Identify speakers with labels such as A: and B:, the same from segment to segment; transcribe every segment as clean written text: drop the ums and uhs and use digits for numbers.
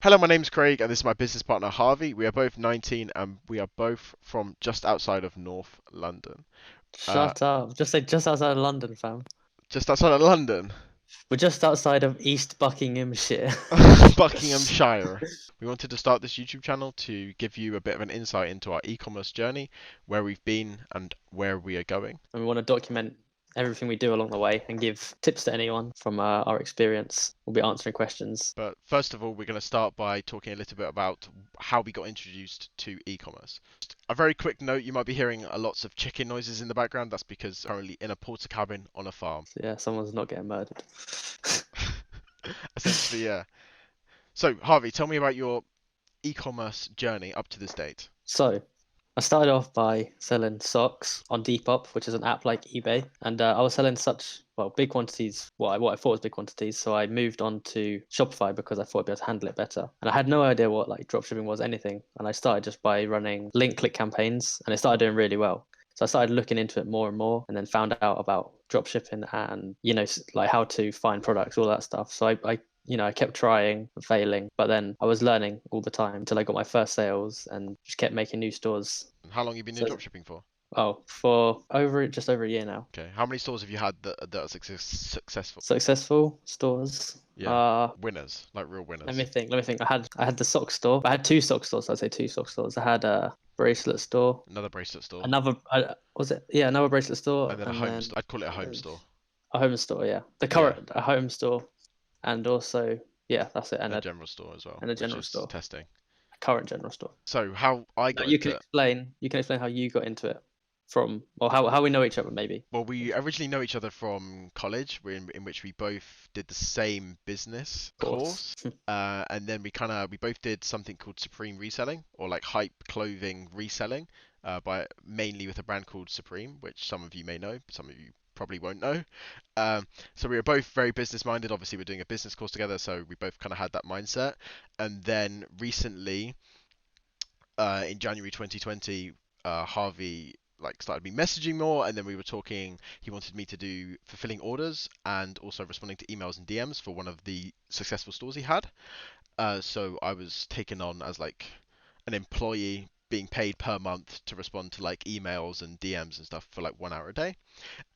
A: Hello, my name's Craig, and this is my business partner Harvey. We are both 19, and we are both from just outside of North London. Uh,
B: Shut up. Just say just outside of London, fam.
A: just outside of London,
B: We're just outside of East Buckinghamshire.
A: Buckinghamshire. We wanted to start this YouTube channel to give you a bit of an insight into our e-commerce journey, where we've been and where we are going.
B: And we want to document everything we do along the way and give tips to anyone from our experience. We'll be answering questions.
A: But first of all, we're going to start by talking a little bit about how we got introduced to e-commerce. A very quick note, you might be hearing lots of chicken noises in the background. That's because currently in a porter cabin on a farm.
B: So yeah, someone's not getting murdered.
A: Essentially, yeah. So, Harvey, tell me about your e-commerce journey up to this date.
B: So I started off by selling socks on Depop, which is an app like eBay, and I was selling such big quantities, what I thought was big quantities. So I moved on to Shopify because I thought I'd be able to handle it better, and I had no idea what like dropshipping was anything. And I started just by running link click campaigns, and it started doing really well. So I started looking into it more and more, and then found out about dropshipping and like how to find products, all that stuff. So I kept trying and failing, but then I was learning all the time until I got my first sales and just kept making new stores.
A: How long have you been doing
B: So,
A: dropshipping for?
B: for just over a year now.
A: Okay. How many stores have you had that are successful?
B: Successful stores.
A: Yeah. Winners, like real
B: Let
A: winners.
B: me think. Let me think. I had the sock store. I had two sock stores. I'd say two sock stores. I had a bracelet store.
A: Another bracelet store.
B: Another was it? Yeah, another bracelet store,
A: And then a
B: and
A: home
B: then
A: store. I'd call it a home
B: uh,
A: store.
B: a home store. Yeah, the
A: Yeah.
B: current a home store, and also yeah, that's it,
A: And a general store as well,
B: and a
A: which
B: general
A: is
B: store,
A: testing.
B: a current general store.
A: So how I
B: Now
A: got into it.
B: you can explain how you got into it from, or how we know each other maybe.
A: Well, we originally know each other from college, in which we both did the same business
B: Of course.
A: course. And then we both did something called Supreme reselling, or like hype clothing reselling, by mainly with a brand called Supreme, which some of you may know, some of you probably won't know. So we were both very business minded. Obviously, we're doing a business course together, so we both kind of had that mindset. And then recently, in January 2020, Harvey like started me messaging more, and then we were talking. He wanted me to do fulfilling orders and also responding to emails and DMs for one of the successful stores he had. So I was taken on as like an employee being paid per month to respond to like emails and DMs and stuff for like 1 hour a day.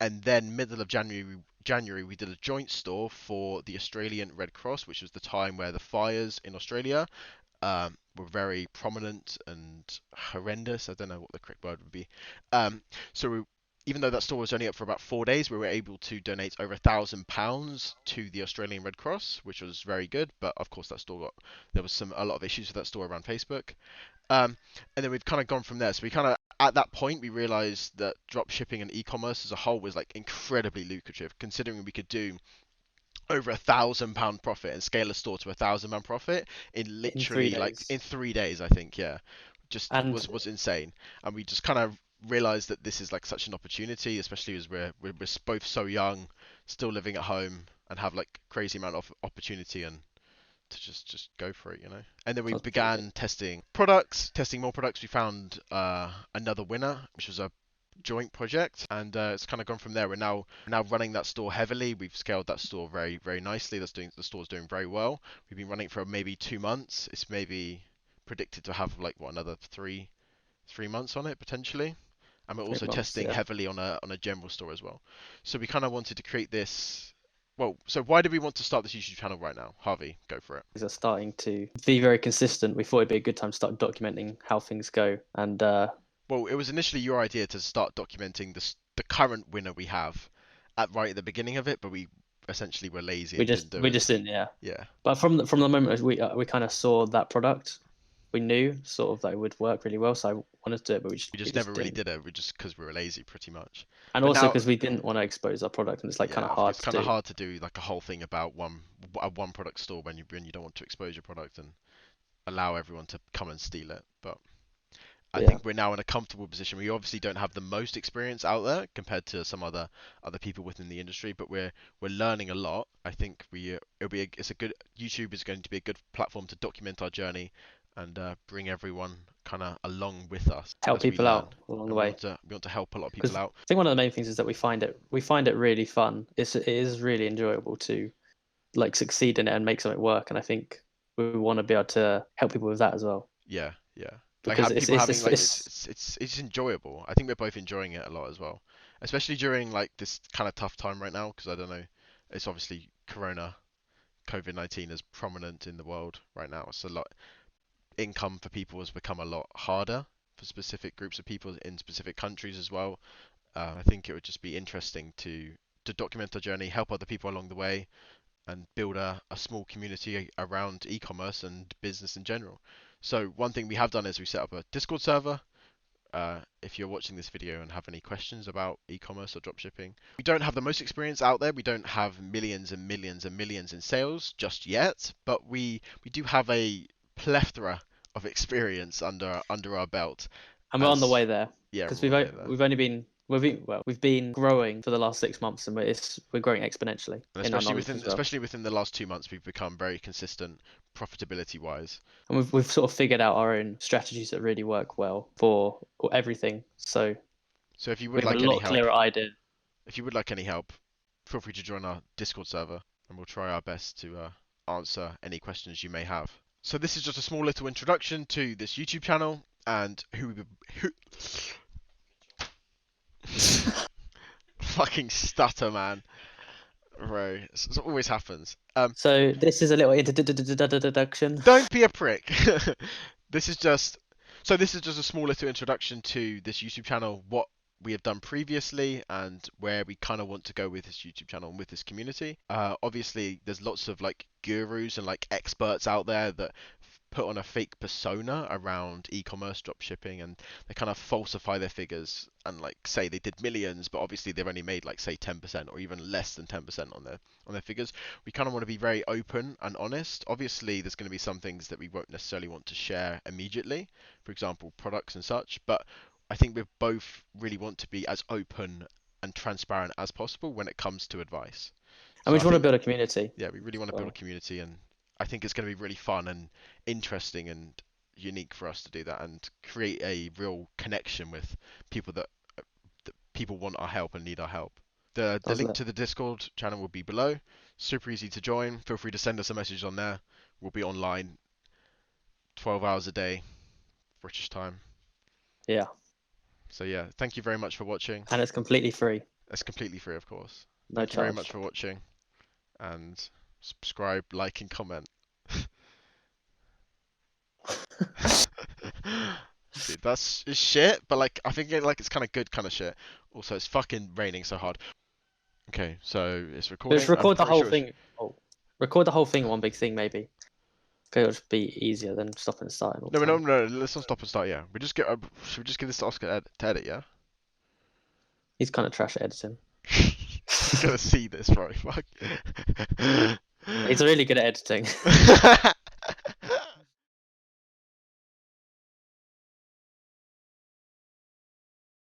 A: And then middle of January we did a joint store for the Australian Red Cross, which was the time where the fires in Australia were very prominent and horrendous. I don't know what the correct word would be. So even though that store was only up for about 4 days, we were able to donate over £1,000 to the Australian Red Cross, which was very good. But of course, that store there was a lot of issues with that store around Facebook. And then we've kind of gone from there. So we kind of at that point we realized that drop shipping and e-commerce as a whole was like incredibly lucrative, considering we could do over £1,000 profit and scale a store to £1,000 profit in
B: In three
A: literally like
B: days.
A: in 3 days, I think. Yeah, just
B: And
A: was insane, and we just kind of realized that this is like such an opportunity, especially as we're both so young, still living at home, and have like crazy amount of opportunity and to just go for it. And then we
B: sounds pretty good.
A: began testing products, testing more products. We found another winner, which was a joint project, and it's kind of gone from there. We're now running that store heavily. We've scaled that store very very nicely. The store's doing very well. We've been running for maybe 2 months. It's maybe predicted to have like what another three months on it potentially. And we're
B: Three
A: also
B: months,
A: testing
B: yeah.
A: heavily on a general store as well. So we kind of wanted to create this. Well, so why did we want to start this YouTube channel right now? Harvey, go for it.
B: These are starting to be very consistent. We thought it'd be a good time to start documenting how things go. And
A: Well, it was initially your idea to start documenting the current winner we have right at the beginning of it, but we essentially were lazy
B: we
A: and
B: just
A: didn't do
B: we
A: it.
B: just didn't, yeah.
A: Yeah,
B: But from the moment we kind of saw that product, we knew sort of that it would work really well. So I wanted to do it, but
A: we
B: we
A: just never
B: just
A: really
B: didn't.
A: did it. We just because we were lazy, pretty much.
B: And
A: But
B: also
A: now,
B: because we didn't want to expose our product, and it's like kind
A: yeah,
B: of hard
A: it's
B: to
A: kind of
B: do.
A: hard to do like a whole thing about one product store when you don't want to expose your product and allow everyone to come and steal it. But I
B: Yeah.
A: think we're now in a comfortable position. We obviously don't have the most experience out there compared to some other people within the industry, but we're learning a lot. I think it's a good YouTube is going to be a good platform to document our journey and bring everyone kind of along with us
B: Help
A: as we
B: people
A: learn.
B: out along the
A: And
B: way.
A: we want to help a lot of people
B: Because
A: out.
B: I think one of the main things is that we find it really fun. It is really enjoyable to like succeed in it and make something work. And I think we want to be able to help people with that as well,
A: Yeah, yeah. Like
B: because
A: have
B: it's
A: people
B: it's
A: having
B: it's,
A: like
B: it's
A: it's enjoyable. I think we're both enjoying it a lot as well, especially during like this kind of tough time right now because I don't know, it's obviously Corona, COVID-19 is prominent in the world right now. So a lot income for people has become a lot harder for specific groups of people in specific countries as well. I think it would just be interesting to document our journey, help other people along the way, and build a small community around e-commerce and business in general. So one thing we have done is we set up a Discord server. If you're watching this video and have any questions about e-commerce or dropshipping, we don't have the most experience out there. We don't have millions and millions and millions in sales just yet, but we do have a plethora of experience under our belt.
B: and we're on the
A: As
B: way there,
A: yeah,
B: because
A: we're on the way there.
B: we've been growing for the last 6 months, and we're growing exponentially
A: And
B: in our knowledge as well.
A: especially within the last 2 months, we've become very consistent profitability wise.
B: And we've sort of figured out our own strategies that really work well for everything. So
A: So if you
B: we
A: would
B: have a
A: like any
B: lot
A: help,
B: clearer idea.
A: if you would like any help, feel free to join our Discord server, and we'll try our best to answer any questions you may have. So this is just a small little introduction to this YouTube channel and who fucking stutter, man. Right, it always happens.
B: So this is a little introduction.
A: Don't be a prick. This is just this is just a small little introduction to this YouTube channel, what we have done previously, and where we kind of want to go with this YouTube channel and with this community. Obviously, there's lots of like gurus and like experts out there that put on a fake persona around e-commerce dropshipping, and they kind of falsify their figures and like say they did millions, but obviously they've only made like say 10% or even less than 10% on their figures. We kind of want to be very open and honest. Obviously there's going to be some things that we won't necessarily want to share immediately, for example products and such, but I think we both really want to be as open and transparent as possible when it comes to advice.
B: And
A: So
B: we
A: I
B: just want to
A: think,
B: build a community.
A: yeah, we really want to build a
B: So
A: community, and I think it's going to be really fun and interesting and unique for us to do that and create a real connection with people that people want our help and need our help. The
B: that's
A: link
B: it.
A: to the Discord channel will be below. Super easy to join. Feel free to send us a message on there. We'll be online 12 hours a day, British time.
B: Yeah,
A: So yeah, thank you very much for watching.
B: and it's completely free,
A: It's completely free, of course.
B: no
A: Thank you very much
B: charge.
A: for watching, and subscribe, like, and comment. Dude, that's it's shit, but like I think it's kind of good kind of shit. Also, it's fucking raining so hard. Okay, so it's
B: Just
A: recording. I'm
B: record the
A: pretty
B: whole
A: sure it's...
B: thing. Oh, record the whole thing one big thing maybe. Okay, it'll just be easier than stopping and starting all the
A: No, no,
B: time.
A: no. Let's not stop and start. Yeah, we just get. Should we just give this to Oscar to edit? Yeah.
B: He's kind of trash at editing.
A: He's gonna see this, bro. Fuck.
B: He's really good at editing.